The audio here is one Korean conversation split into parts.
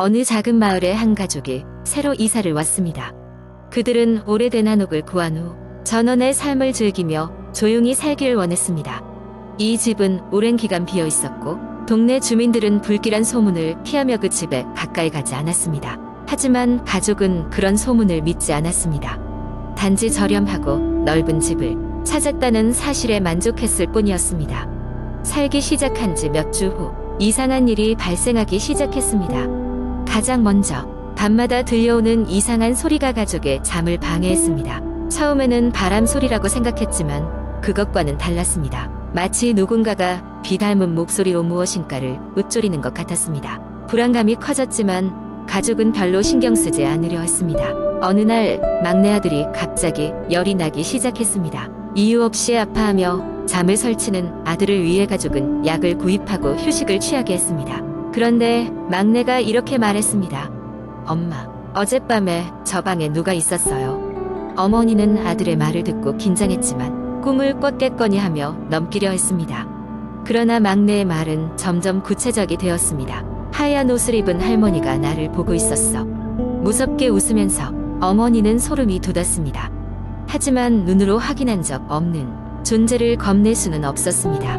어느 작은 마을에 한 가족이 새로 이사를 왔습니다. 그들은 오래된 한옥을 구한 후 전원의 삶을 즐기며 조용히 살길 원했습니다. 이 집은 오랜 기간 비어 있었고 동네 주민들은 불길한 소문을 피하며 그 집에 가까이 가지 않았습니다. 하지만 가족은 그런 소문을 믿지 않았습니다. 단지 저렴하고 넓은 집을 찾았다는 사실에 만족했을 뿐이었습니다. 살기 시작한 지 몇 주 후 이상한 일이 발생하기 시작했습니다. 가장 먼저 밤마다 들려오는 이상한 소리가 가족의 잠을 방해했습니다. 처음에는 바람 소리라고 생각했지만 그것과는 달랐습니다. 마치 누군가가 비 닮은 목소리로 무엇인가를 읊조리는 것 같았습니다. 불안감이 커졌지만 가족은 별로 신경 쓰지 않으려 했습니다. 어느 날 막내 아들이 갑자기 열이 나기 시작했습니다. 이유 없이 아파하며 잠을 설치는 아들을 위해 가족은 약을 구입하고 휴식을 취하게 했습니다. 그런데 막내가 이렇게 말했습니다. 엄마, 어젯밤에 저 방에 누가 있었어요. 어머니는 아들의 말을 듣고 긴장했지만 꿈을 꿨겠거니 하며 넘기려 했습니다. 그러나 막내의 말은 점점 구체적이 되었습니다. 하얀 옷을 입은 할머니가 나를 보고 있었어. 무섭게 웃으면서 어머니는 소름이 돋았습니다. 하지만 눈으로 확인한 적 없는 존재를 겁낼 수는 없었습니다.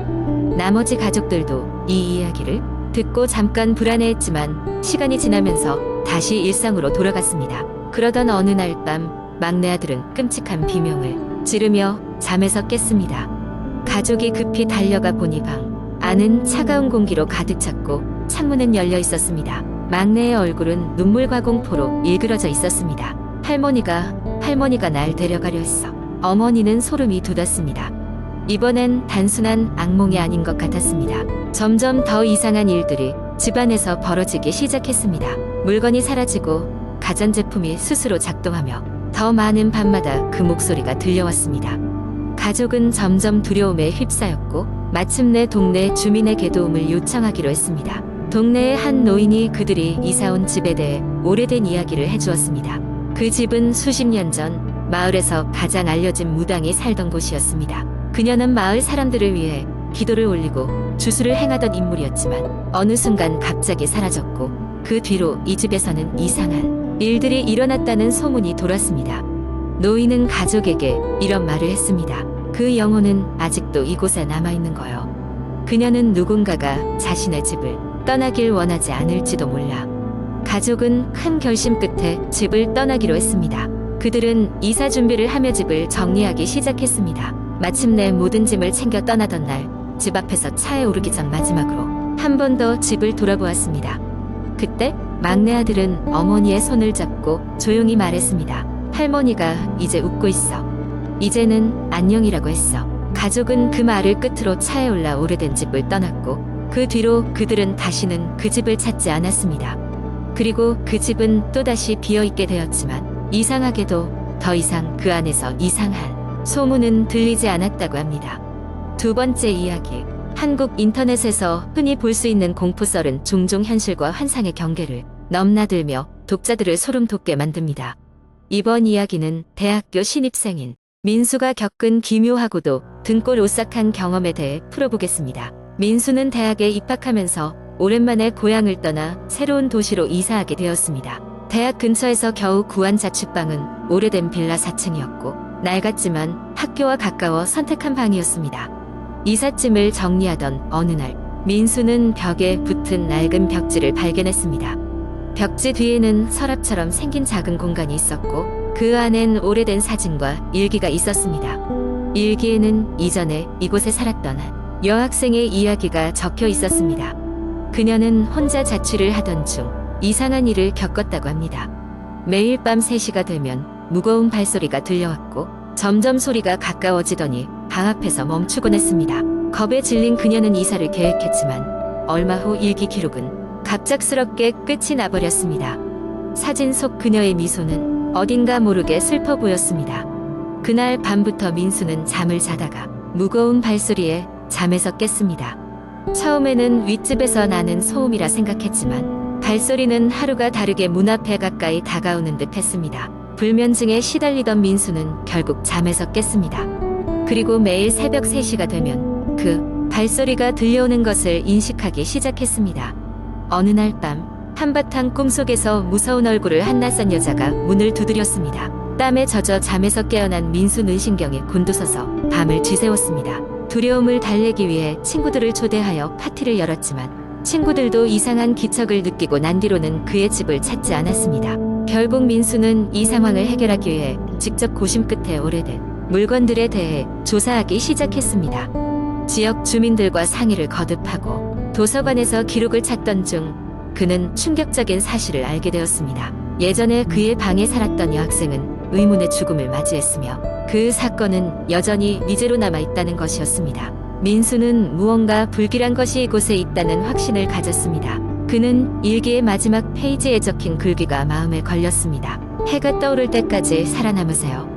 나머지 가족들도 이 이야기를 듣고 잠깐 불안해했지만 시간이 지나면서 다시 일상으로 돌아갔습니다. 그러던 어느 날 밤 막내 아들은 끔찍한 비명을 지르며 잠에서 깼습니다. 가족이 급히 달려가 보니 방 안은 차가운 공기로 가득 찼고 창문은 열려 있었습니다. 막내의 얼굴은 눈물과 공포로 일그러져 있었습니다. 할머니가 날 데려가려 했어. 어머니는 소름이 돋았습니다. 이번엔 단순한 악몽이 아닌 것 같았습니다. 점점 더 이상한 일들이 집안에서 벌어지기 시작했습니다. 물건이 사라지고 가전제품이 스스로 작동하며 더 많은 밤마다 그 목소리가 들려왔습니다. 가족은 점점 두려움에 휩싸였고 마침내 동네 주민에게 도움을 요청하기로 했습니다. 동네의 한 노인이 그들이 이사온 집에 대해 오래된 이야기를 해주었습니다. 그 집은 수십 년 전 마을에서 가장 알려진 무당이 살던 곳이었습니다. 그녀는 마을 사람들을 위해 기도를 올리고 주술을 행하던 인물이었지만 어느 순간 갑자기 사라졌고 그 뒤로 이 집에서는 이상한 일들이 일어났다는 소문이 돌았습니다. 노인은 가족에게 이런 말을 했습니다. 그 영혼은 아직도 이곳에 남아있는 거요. 그녀는 누군가가 자신의 집을 떠나길 원하지 않을지도 몰라. 가족은 큰 결심 끝에 집을 떠나기로 했습니다. 그들은 이사 준비를 하며 집을 정리하기 시작했습니다. 마침내 모든 짐을 챙겨 떠나던 날 집 앞에서 차에 오르기 전 마지막으로 한 번 더 집을 돌아보았습니다. 그때 막내 아들은 어머니의 손을 잡고 조용히 말했습니다. 할머니가 이제 웃고 있어. 이제는 안녕이라고 했어. 가족은 그 말을 끝으로 차에 올라 오래된 집을 떠났고 그 뒤로 그들은 다시는 그 집을 찾지 않았습니다. 그리고 그 집은 또다시 비어있게 되었지만 이상하게도 더 이상 그 안에서 이상한 소문은 들리지 않았다고 합니다. 두 번째 이야기. 한국 인터넷에서 흔히 볼 수 있는 공포썰은 종종 현실과 환상의 경계를 넘나들며 독자들을 소름 돋게 만듭니다. 이번 이야기는 대학교 신입생인 민수가 겪은 기묘하고도 등골 오싹한 경험에 대해 풀어보겠습니다. 민수는 대학에 입학하면서 오랜만에 고향을 떠나 새로운 도시로 이사하게 되었습니다. 대학 근처에서 겨우 구한 자취방은 오래된 빌라 4층이었고 낡았지만 학교와 가까워 선택한 방이었습니다. 이삿짐을 정리하던 어느 날 민수는 벽에 붙은 낡은 벽지를 발견했습니다. 벽지 뒤에는 서랍처럼 생긴 작은 공간이 있었고 그 안엔 오래된 사진과 일기가 있었습니다. 일기에는 이전에 이곳에 살았던 한 여학생의 이야기가 적혀 있었습니다. 그녀는 혼자 자취를 하던 중 이상한 일을 겪었다고 합니다. 매일 밤 3시가 되면 무거운 발소리가 들려왔고 점점 소리가 가까워지더니 방 앞에서 멈추곤 했습니다. 겁에 질린 그녀는 이사를 계획했지만 얼마 후 일기 기록은 갑작스럽게 끝이 나버렸습니다. 사진 속 그녀의 미소는 어딘가 모르게 슬퍼 보였습니다. 그날 밤부터 민수는 잠을 자다가 무거운 발소리에 잠에서 깼습니다. 처음에는 윗집에서 나는 소음이라 생각했지만 발소리는 하루가 다르게 문 앞에 가까이 다가오는 듯 했습니다. 불면증에 시달리던 민수는 결국 잠에서 깼습니다. 그리고 매일 새벽 3시가 되면 그 발소리가 들려오는 것을 인식하기 시작했습니다. 어느 날 밤 한바탕 꿈속에서 무서운 얼굴을 한 낯선 여자가 문을 두드렸습니다. 땀에 젖어 잠에서 깨어난 민수는 신경이 곤두서서 밤을 지새웠습니다. 두려움을 달래기 위해 친구들을 초대하여 파티를 열었지만 친구들도 이상한 기척을 느끼고 난 뒤로는 그의 집을 찾지 않았습니다. 결국 민수는 이 상황을 해결하기 위해 직접 고심 끝에 오래된 물건들에 대해 조사하기 시작했습니다. 지역 주민들과 상의를 거듭하고 도서관에서 기록을 찾던 중 그는 충격적인 사실을 알게 되었습니다. 예전에 그의 방에 살았던 여학생은 의문의 죽음을 맞이했으며 그 사건은 여전히 미제로 남아있다는 것이었습니다. 민수는 무언가 불길한 것이 이곳에 있다는 확신을 가졌습니다. 그는 일기의 마지막 페이지에 적힌 글귀가 마음에 걸렸습니다. 해가 떠오를 때까지 살아남으세요.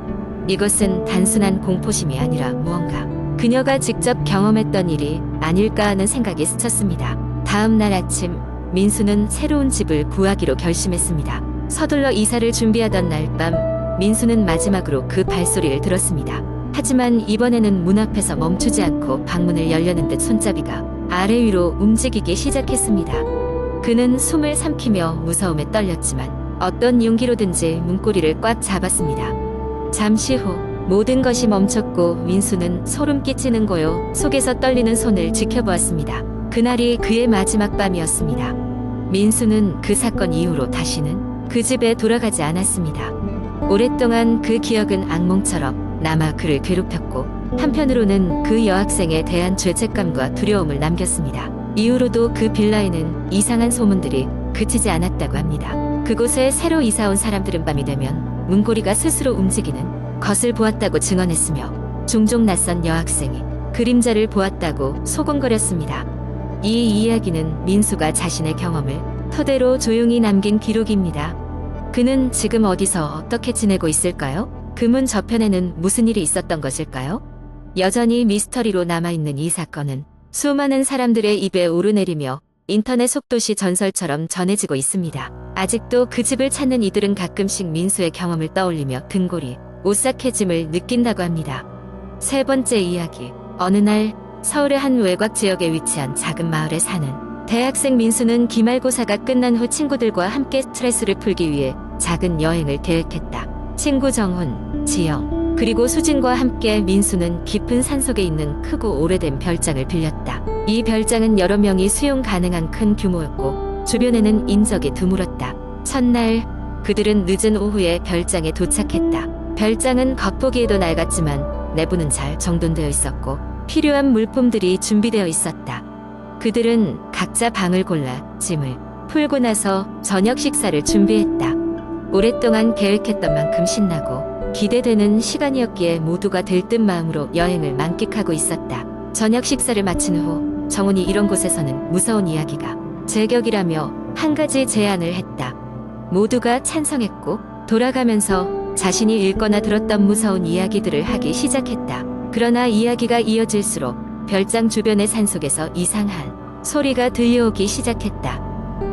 이것은 단순한 공포심이 아니라 무언가 그녀가 직접 경험했던 일이 아닐까 하는 생각이 스쳤습니다. 다음 날 아침 민수는 새로운 집을 구하기로 결심했습니다. 서둘러 이사를 준비하던 날 밤 민수는 마지막으로 그 발소리를 들었습니다. 하지만 이번에는 문 앞에서 멈추지 않고 방문을 열려는 듯 손잡이가 아래 위로 움직이기 시작했습니다. 그는 숨을 삼키며 무서움에 떨렸지만 어떤 용기로든지 문고리를 꽉 잡았습니다. 잠시 후 모든 것이 멈췄고 민수는 소름 끼치는 고요 속에서 떨리는 손을 지켜보았습니다. 그날이 그의 마지막 밤이었습니다. 민수는 그 사건 이후로 다시는 그 집에 돌아가지 않았습니다. 오랫동안 그 기억은 악몽처럼 남아 그를 괴롭혔고 한편으로는 그 여학생에 대한 죄책감과 두려움을 남겼습니다. 이후로도 그 빌라에는 이상한 소문들이 그치지 않았다고 합니다. 그곳에 새로 이사온 사람들은 밤이 되면 문고리가 스스로 움직이는 것을 보았다고 증언했으며 종종 낯선 여학생이 그림자를 보았다고 소곤거렸습니다. 이 이야기는 민수가 자신의 경험을 토대로 조용히 남긴 기록입니다. 그는 지금 어디서 어떻게 지내고 있을까요? 그 문 저편에는 무슨 일이 있었던 것일까요? 여전히 미스터리로 남아있는 이 사건은 수많은 사람들의 입에 오르내리며 인터넷 속도시 전설처럼 전해지고 있습니다. 아직도 그 집을 찾는 이들은 가끔씩 민수의 경험을 떠올리며 등골이 오싹해짐을 느낀다고 합니다. 세 번째 이야기. 어느 날 서울의 한 외곽 지역에 위치한 작은 마을에 사는 대학생 민수는 기말고사가 끝난 후 친구들과 함께 스트레스를 풀기 위해 작은 여행을 계획했다. 친구 정훈, 지영, 그리고 수진과 함께 민수는 깊은 산속에 있는 크고 오래된 별장을 빌렸다. 이 별장은 여러 명이 수용 가능한 큰 규모였고 주변에는 인적이 드물었다. 첫날 그들은 늦은 오후에 별장에 도착했다. 별장은 겉보기에도 낡았지만 내부는 잘 정돈되어 있었고 필요한 물품들이 준비되어 있었다. 그들은 각자 방을 골라 짐을 풀고 나서 저녁 식사를 준비했다. 오랫동안 계획했던 만큼 신나고 기대되는 시간이었기에 모두가 들뜬 마음으로 여행을 만끽하고 있었다. 저녁 식사를 마친 후 정훈이 이런 곳에서는 무서운 이야기가 제격이라며 한 가지 제안을 했다. 모두가 찬성했고 돌아가면서 자신이 읽거나 들었던 무서운 이야기들을 하기 시작했다. 그러나 이야기가 이어질수록 별장 주변의 산속에서 이상한 소리가 들려오기 시작했다.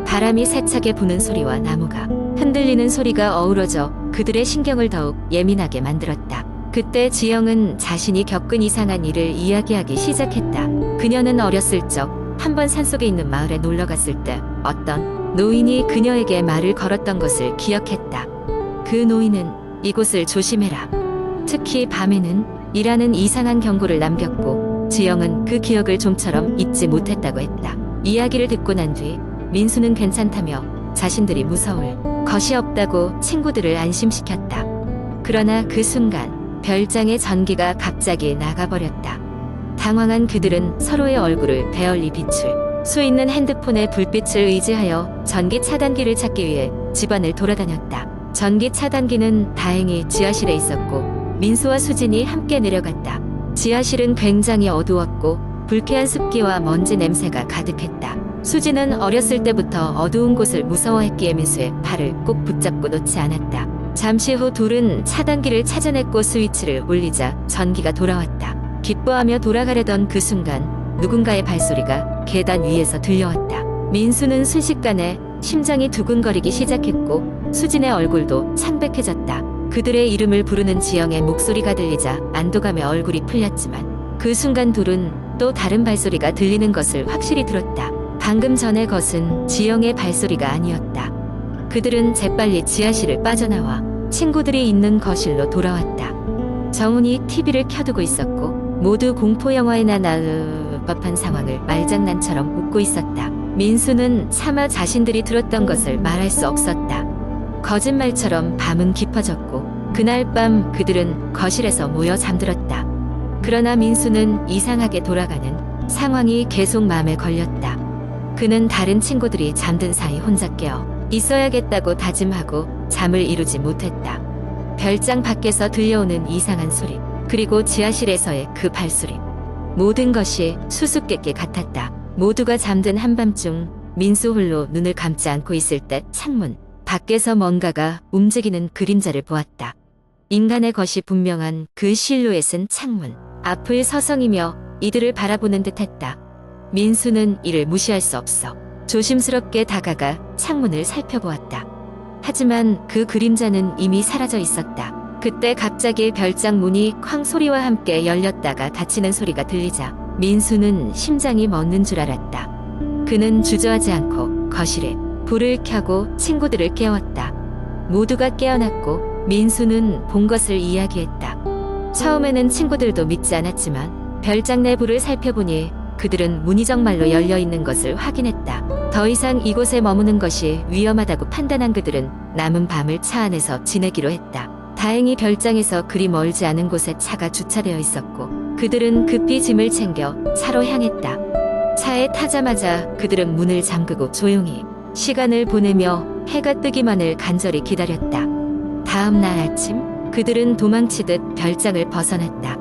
바람이 세차게 부는 소리와 나무가 흔들리는 소리가 어우러져 그들의 신경을 더욱 예민하게 만들었다. 그때 지영은 자신이 겪은 이상한 일을 이야기하기 시작했다. 그녀는 어렸을 적 한 번 산속에 있는 마을에 놀러 갔을 때 어떤 노인이 그녀에게 말을 걸었던 것을 기억했다. 그 노인은 이곳을 조심해라. 특히 밤에는 이라는 이상한 경고를 남겼고 지영은 그 기억을 좀처럼 잊지 못했다고 했다. 이야기를 듣고 난 뒤 민수는 괜찮다며 자신들이 무서울 것이 없다고 친구들을 안심시켰다. 그러나 그 순간 별장의 전기가 갑자기 나가버렸다. 당황한 그들은 서로의 얼굴을 베얼리 비출 수 있는 핸드폰의 불빛을 의지하여 전기 차단기를 찾기 위해 집안을 돌아다녔다. 전기 차단기는 다행히 지하실에 있었고 민수와 수진이 함께 내려갔다. 지하실은 굉장히 어두웠고 불쾌한 습기와 먼지 냄새가 가득했다. 수진은 어렸을 때부터 어두운 곳을 무서워했기에 민수의 팔을 꼭 붙잡고 놓지 않았다. 잠시 후 둘은 차단기를 찾아냈고 스위치를 올리자 전기가 돌아왔다. 기뻐하며 돌아가려던 그 순간 누군가의 발소리가 계단 위에서 들려왔다. 민수는 순식간에 심장이 두근거리기 시작했고 수진의 얼굴도 창백해졌다. 그들의 이름을 부르는 지영의 목소리가 들리자 안도감에 얼굴이 풀렸지만 그 순간 둘은 또 다른 발소리가 들리는 것을 확실히 들었다. 방금 전의 것은 지영의 발소리가 아니었다. 그들은 재빨리 지하실을 빠져나와 친구들이 있는 거실로 돌아왔다. 정훈이 TV를 켜두고 있었고 모두 공포영화에나 나을 법한 상황을 말장난처럼 웃고 있었다. 민수는 차마 자신들이 들었던 것을 말할 수 없었다. 거짓말처럼 밤은 깊어졌고 그날 밤 그들은 거실에서 모여 잠들었다. 그러나 민수는 이상하게 돌아가는 상황이 계속 마음에 걸렸다. 그는 다른 친구들이 잠든 사이 혼자 깨어 있어야겠다고 다짐하고 잠을 이루지 못했다. 별장 밖에서 들려오는 이상한 소리, 그리고 지하실에서의 그 발소리. 모든 것이 수수께끼 같았다. 모두가 잠든 한밤중 민수 홀로 눈을 감지 않고 있을 때 창문 밖에서 뭔가가 움직이는 그림자를 보았다. 인간의 것이 분명한 그 실루엣은 창문 앞을 서성이며 이들을 바라보는 듯했다. 민수는 이를 무시할 수 없어 조심스럽게 다가가 창문을 살펴보았다. 하지만 그 그림자는 이미 사라져 있었다. 그때 갑자기 별장 문이 쾅 소리와 함께 열렸다가 닫히는 소리가 들리자 민수는 심장이 멎는 줄 알았다. 그는 주저하지 않고 거실에 불을 켜고 친구들을 깨웠다. 모두가 깨어났고 민수는 본 것을 이야기했다. 처음에는 친구들도 믿지 않았지만 별장 내부를 살펴보니 그들은 문이 정말로 열려 있는 것을 확인했다. 더 이상 이곳에 머무는 것이 위험하다고 판단한 그들은 남은 밤을 차 안에서 지내기로 했다. 다행히 별장에서 그리 멀지 않은 곳에 차가 주차되어 있었고 그들은 급히 짐을 챙겨 차로 향했다. 차에 타자마자 그들은 문을 잠그고 조용히 시간을 보내며 해가 뜨기만을 간절히 기다렸다. 다음 날 아침 그들은 도망치듯 별장을 벗어났다.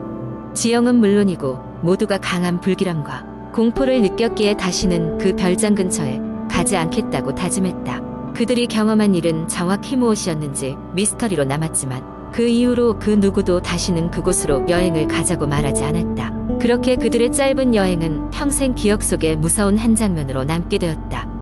지영은 물론이고 모두가 강한 불길함과 공포를 느꼈기에 다시는 그 별장 근처에 가지 않겠다고 다짐했다. 그들이 경험한 일은 정확히 무엇이었는지 미스터리로 남았지만 그 이후로 그 누구도 다시는 그곳으로 여행을 가자고 말하지 않았다. 그렇게 그들의 짧은 여행은 평생 기억 속에 무서운 한 장면으로 남게 되었다.